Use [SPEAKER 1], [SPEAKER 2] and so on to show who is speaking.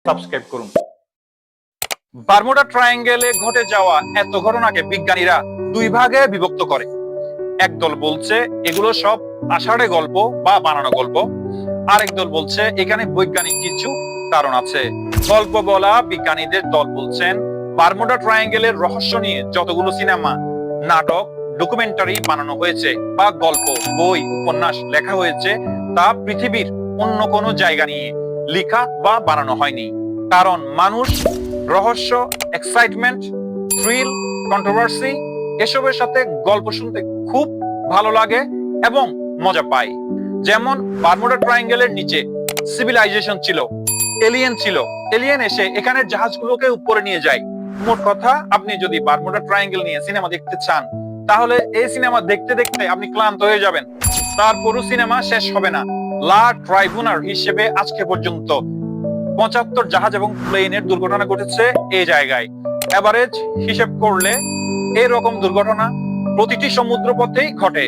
[SPEAKER 1] Subscribe করুন। Bermuda ট্রায়াঙ্গেলে ঘটে যাওয়া এত ঘটনাকে বিজ্ঞানীরা দুই ভাগে বিভক্ত করে। একদল বলছে এগুলো সব আষাঢ়ে গল্প বা বানানো গল্প, আরেক দল বলছে এখানে বৈজ্ঞানিক কিছু কারণ আছে। গল্প বলা বিজ্ঞানীদের দল বলছেন বারমুডা ট্রায়াঙ্গেলের রহস্য নিয়ে যতগুলো সিনেমা, নাটক, ডকুমেন্টারি বানানো হয়েছে বা গল্প, বই, উপন্যাস লেখা হয়েছে তা পৃথিবীর অন্য কোনো জায়গা নিয়ে লেখা বা বানানো হয়নি। কারণ মানুষ রহস্য, এক্সাইটমেন্ট, থ্রিল, কন্ট্রোভার্সি এসবের সাথে গল্প শুনতে খুব ভালো লাগে এবং মজা পায়। যেমন বারমুডা ট্রায়াঙ্গেলের নিচে সিভিলাইজেশন ছিল, এলিয়েন ছিল, এলিয়েন এসে এখানের জাহাজগুলোকে উপরে নিয়ে যায়। মোট কথা, আপনি যদি বারমুডা ট্রায়াঙ্গেল নিয়ে সিনেমা দেখতে চান তাহলে এই সিনেমা দেখতে দেখতে আপনি ক্লান্ত হয়ে যাবেন, তারপরও সিনেমা শেষ হবে না। লা ট্রাইবুনার হিসেবে আজকে পর্যন্ত ৭৫ জাহাজ এবং প্লেনের দুর্ঘটনা ঘটেছে এই জায়গায়। এভারেজ হিসেব করলে এরকম দুর্ঘটনা প্রতিটি সমুদ্র পথেই ঘটে।